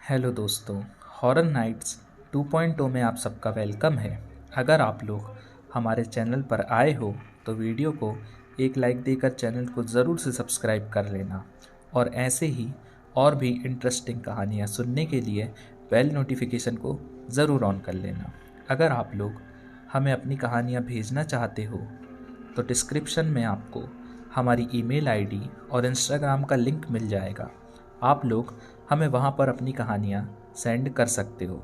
Hello दोस्तों, horror nights 2.0 में आप सबका वेलकम है। अगर आप लोग हमारे चैनल पर आए हो तो वीडियो को एक लाइक देकर चैनल को ज़रूर से सब्सक्राइब कर लेना और ऐसे ही और भी इंटरेस्टिंग कहानियाँ सुनने के लिए बेल नोटिफिकेशन को ज़रूर ऑन कर लेना। अगर आप लोग हमें अपनी कहानियाँ भेजना चाहते हो तो डिस्क्रिप्शन में आपको हमारी ईमेल आईडी और इंस्टाग्राम का लिंक मिल जाएगा। आप लोग हमें वहाँ पर अपनी कहानियाँ सेंड कर सकते हो।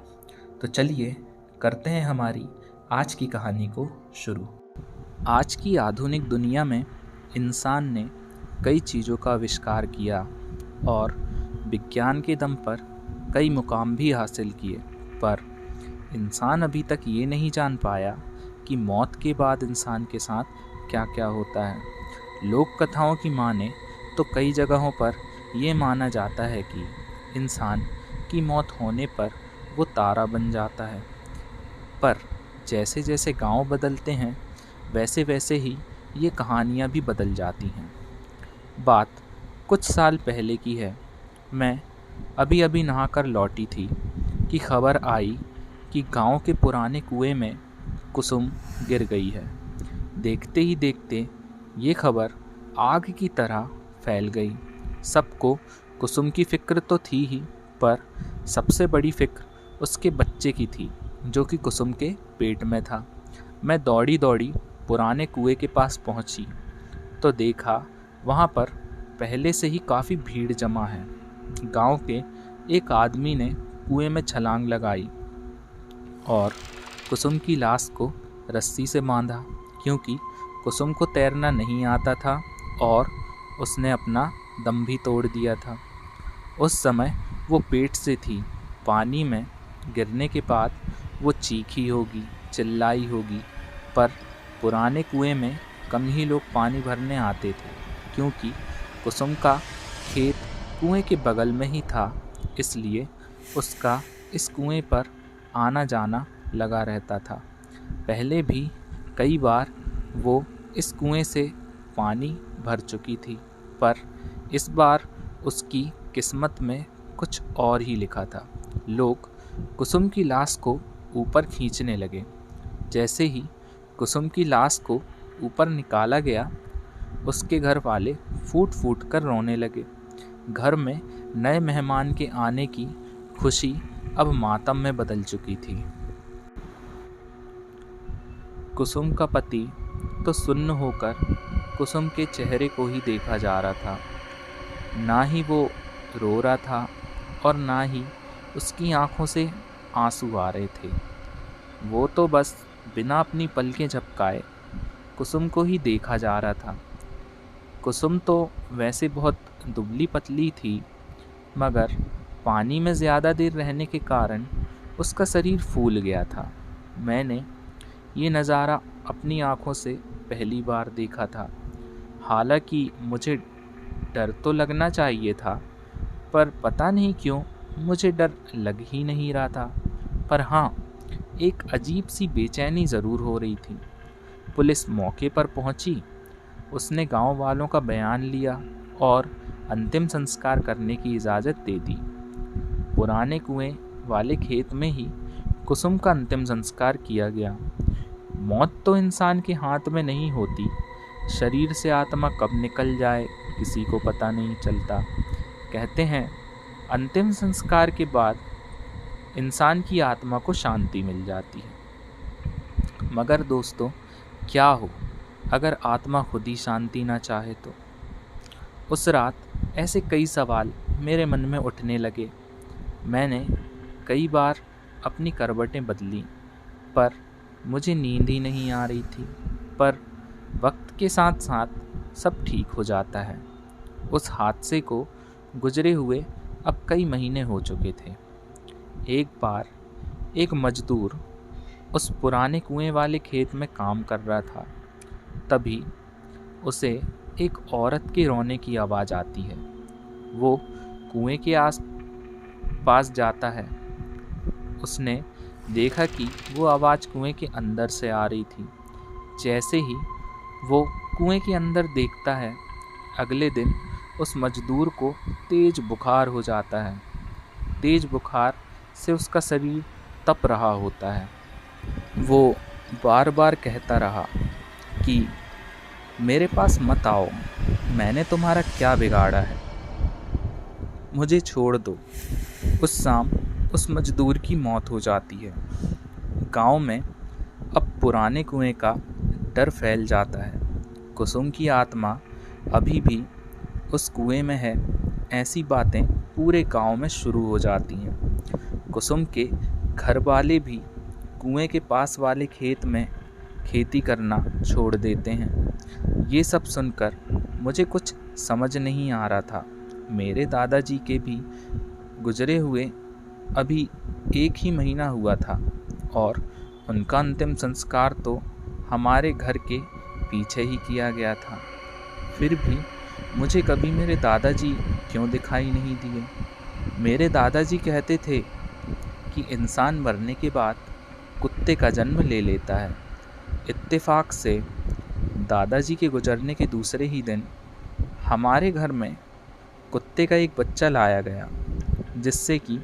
तो चलिए करते हैं हमारी आज की कहानी को शुरू। आज की आधुनिक दुनिया में इंसान ने कई चीज़ों का आविष्कार किया और विज्ञान के दम पर कई मुकाम भी हासिल किए, पर इंसान अभी तक ये नहीं जान पाया कि मौत के बाद इंसान के साथ क्या क्या होता है। लोक कथाओं की माने तो कई जगहों पर ये माना जाता है कि इंसान की मौत होने पर वो तारा बन जाता है, पर जैसे जैसे गांव बदलते हैं वैसे वैसे ही ये कहानियाँ भी बदल जाती हैं। बात कुछ साल पहले की है। मैं अभी अभी नहाकर लौटी थी कि खबर आई कि गांव के पुराने कुएं में कुसुम गिर गई है। देखते ही देखते ये खबर आग की तरह फैल गई। सबको कुसुम की फिक्र तो थी ही, पर सबसे बड़ी फिक्र उसके बच्चे की थी जो कि कुसुम के पेट में था। मैं दौड़ी दौड़ी पुराने कुएं के पास पहुंची तो देखा वहां पर पहले से ही काफ़ी भीड़ जमा है। गांव के एक आदमी ने कुएं में छलांग लगाई और कुसुम की लाश को रस्सी से बांधा, क्योंकि कुसुम को तैरना नहीं आता था और उसने अपना दम भी तोड़ दिया था। उस समय वो पेट से थी। पानी में गिरने के बाद वो चीखी होगी, चिल्लाई होगी, पर पुराने कुएं में कम ही लोग पानी भरने आते थे, क्योंकि कुसुम का खेत कुएं के बगल में ही था। इसलिए उसका इस कुएं पर आना जाना लगा रहता था। पहले भी कई बार वो इस कुएं से पानी भर चुकी थी, पर इस बार उसकी किस्मत में कुछ और ही लिखा था। लोग कुसुम की लाश को ऊपर खींचने लगे। जैसे ही कुसुम की लाश को ऊपर निकाला गया, उसके घर वाले फूट फूट कर रोने लगे। घर में नए मेहमान के आने की खुशी अब मातम में बदल चुकी थी। कुसुम का पति तो सुन्न होकर कुसुम के चेहरे को ही देखा जा रहा था। ना ही वो रो रहा था और ना ही उसकी आंखों से आंसू आ रहे थे। वो तो बस बिना अपनी पलकें झपकाए कुसुम को ही देखा जा रहा था। कुसुम तो वैसे बहुत दुबली पतली थी, मगर पानी में ज़्यादा देर रहने के कारण उसका शरीर फूल गया था। मैंने ये नज़ारा अपनी आंखों से पहली बार देखा था। हालांकि मुझे डर तो लगना चाहिए था, पर पता नहीं क्यों मुझे डर लग ही नहीं रहा था। पर हाँ, एक अजीब सी बेचैनी ज़रूर हो रही थी। पुलिस मौके पर पहुंची। उसने गांव वालों का बयान लिया और अंतिम संस्कार करने की इजाज़त दे दी। पुराने कुएं वाले खेत में ही कुसुम का अंतिम संस्कार किया गया। मौत तो इंसान के हाथ में नहीं होती। शरीर से आत्मा कब निकल जाए किसी को पता नहीं चलता। कहते हैं अंतिम संस्कार के बाद इंसान की आत्मा को शांति मिल जाती है। मगर दोस्तों, क्या हो अगर आत्मा खुद ही शांति ना चाहे तो? उस रात ऐसे कई सवाल मेरे मन में उठने लगे। मैंने कई बार अपनी करवटें बदली, पर मुझे नींद ही नहीं आ रही थी। पर वक्त के साथ साथ सब ठीक हो जाता है। उस हादसे को गुजरे हुए अब कई महीने हो चुके थे। एक बार एक मजदूर उस पुराने कुएं वाले खेत में काम कर रहा था। तभी उसे एक औरत के रोने की आवाज़ आती है। वो कुएं के आस पास जाता है। उसने देखा कि वो आवाज़ कुएं के अंदर से आ रही थी। जैसे ही वो कुएं के अंदर देखता है, अगले दिन उस मजदूर को तेज बुखार हो जाता है। तेज बुखार से उसका शरीर तप रहा होता है। वो बार बार कहता रहा कि मेरे पास मत आओ, मैंने तुम्हारा क्या बिगाड़ा है, मुझे छोड़ दो। उस शाम उस मजदूर की मौत हो जाती है। गांव में अब पुराने कुएं का डर फैल जाता है। कुसुम की आत्मा अभी भी उस कुएं में है। ऐसी बातें पूरे गांव में शुरू हो जाती हैं। कुसुम के घर वाले भी कुएं के पास वाले खेत में खेती करना छोड़ देते हैं। ये सब सुनकर मुझे कुछ समझ नहीं आ रहा था। मेरे दादाजी के भी गुजरे हुए अभी 1 ही महीना हुआ था और उनका अंतिम संस्कार तो हमारे घर के पीछे ही किया गया था। फिर भी मुझे कभी मेरे दादाजी क्यों दिखाई नहीं दिए। मेरे दादाजी कहते थे कि इंसान मरने के बाद कुत्ते का जन्म ले लेता है। इत्तेफाक से दादाजी के गुजरने के दूसरे ही दिन हमारे घर में कुत्ते का एक बच्चा लाया गया, जिससे कि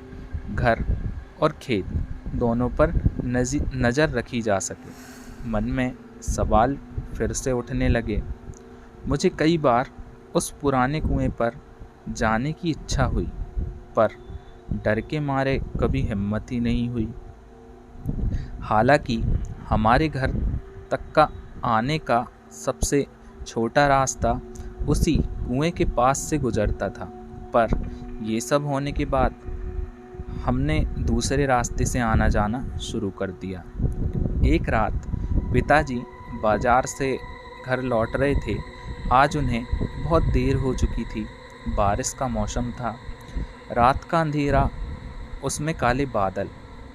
घर और खेत दोनों पर नज़र रखी जा सके। मन में सवाल फिर से उठने लगे। मुझे कई बार उस पुराने कुएं पर जाने की इच्छा हुई, पर डर के मारे कभी हिम्मत ही नहीं हुई। हालांकि हमारे घर तक का आने का सबसे छोटा रास्ता उसी कुएं के पास से गुजरता था, पर ये सब होने के बाद हमने दूसरे रास्ते से आना जाना शुरू कर दिया। एक रात पिताजी बाजार से घर लौट रहे थे। आज उन्हें बहुत देर हो चुकी थी। बारिश का मौसम था। रात का अंधेरा, उसमें काले बादल।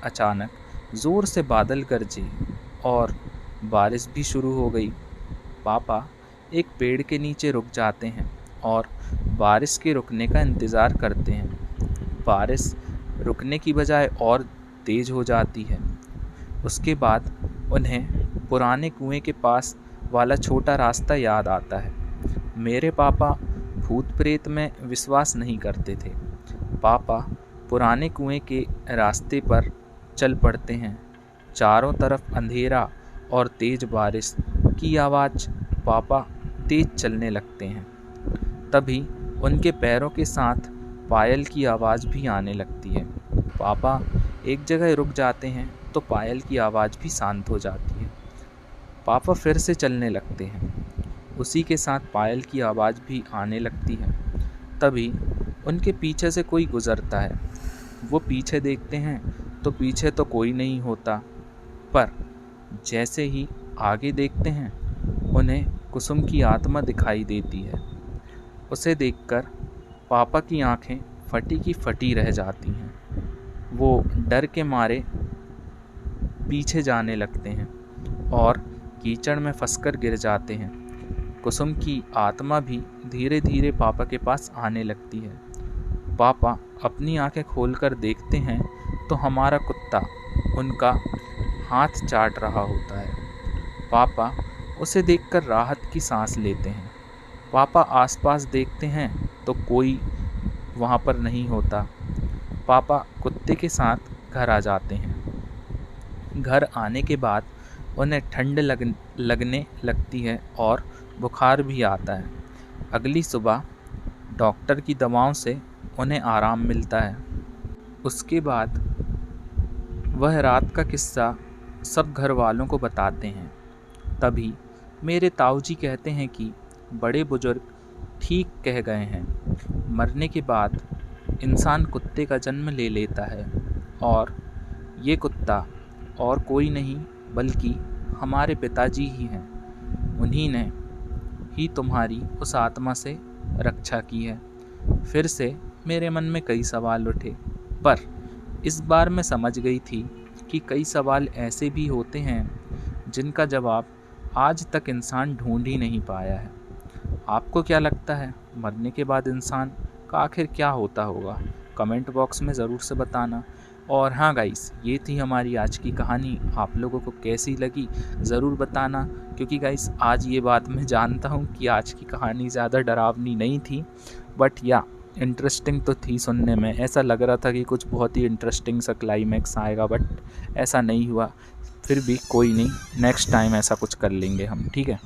अचानक ज़ोर से बादल गरजे और बारिश भी शुरू हो गई। पापा एक पेड़ के नीचे रुक जाते हैं और बारिश के रुकने का इंतज़ार करते हैं। बारिश रुकने की बजाय और तेज़ हो जाती है। उसके बाद उन्हें पुराने कुएं के पास वाला छोटा रास्ता याद आता है। मेरे पापा भूत प्रेत में विश्वास नहीं करते थे। पापा पुराने कुएं के रास्ते पर चल पड़ते हैं। चारों तरफ अंधेरा और तेज बारिश की आवाज़। पापा तेज चलने लगते हैं। तभी उनके पैरों के साथ पायल की आवाज़ भी आने लगती है। पापा एक जगह रुक जाते हैं तो पायल की आवाज़ भी शांत हो जाती है। पापा फिर से चलने लगते हैं। उसी के साथ पायल की आवाज़ भी आने लगती है। तभी उनके पीछे से कोई गुज़रता है। वो पीछे देखते हैं तो पीछे तो कोई नहीं होता, पर जैसे ही आगे देखते हैं उन्हें कुसुम की आत्मा दिखाई देती है। उसे देखकर पापा की आंखें फटी की फटी रह जाती हैं। वो डर के मारे पीछे जाने लगते हैं और कीचड़ में फंसकर गिर जाते हैं। कुसुम की आत्मा भी धीरे धीरे पापा के पास आने लगती है। पापा अपनी आंखें खोलकर देखते हैं तो हमारा कुत्ता उनका हाथ चाट रहा होता है। पापा उसे देखकर राहत की सांस लेते हैं। पापा आसपास देखते हैं तो कोई वहाँ पर नहीं होता। पापा कुत्ते के साथ घर आ जाते हैं। घर आने के बाद उन्हें ठंड लगने लगती है और बुखार भी आता है। अगली सुबह डॉक्टर की दवाओं से उन्हें आराम मिलता है। उसके बाद वह रात का किस्सा सब घर वालों को बताते हैं। तभी मेरे ताऊजी कहते हैं कि बड़े बुजुर्ग ठीक कह गए हैं। मरने के बाद इंसान कुत्ते का जन्म ले लेता है और ये कुत्ता और कोई नहीं बल्कि हमारे पिताजी ही हैं। उन्हीं ने ही तुम्हारी उस आत्मा से रक्षा की है। फिर से मेरे मन में कई सवाल उठे, पर इस बार मैं समझ गई थी कि कई सवाल ऐसे भी होते हैं जिनका जवाब आज तक इंसान ढूंढ ही नहीं पाया है। आपको क्या लगता है, मरने के बाद इंसान का आखिर क्या होता होगा? कमेंट बॉक्स में ज़रूर से बताना। और हाँ गाइस, ये थी हमारी आज की कहानी। आप लोगों को कैसी लगी ज़रूर बताना, क्योंकि गाइस आज ये बात मैं जानता हूँ कि आज की कहानी ज़्यादा डरावनी नहीं थी, बट या इंटरेस्टिंग तो थी सुनने में, ऐसा लग रहा था कि कुछ बहुत ही इंटरेस्टिंग सा क्लाइमैक्स आएगा, बट ऐसा नहीं हुआ। फिर भी कोई नहीं, नेक्स्ट टाइम ऐसा कुछ कर लेंगे हम, ठीक है।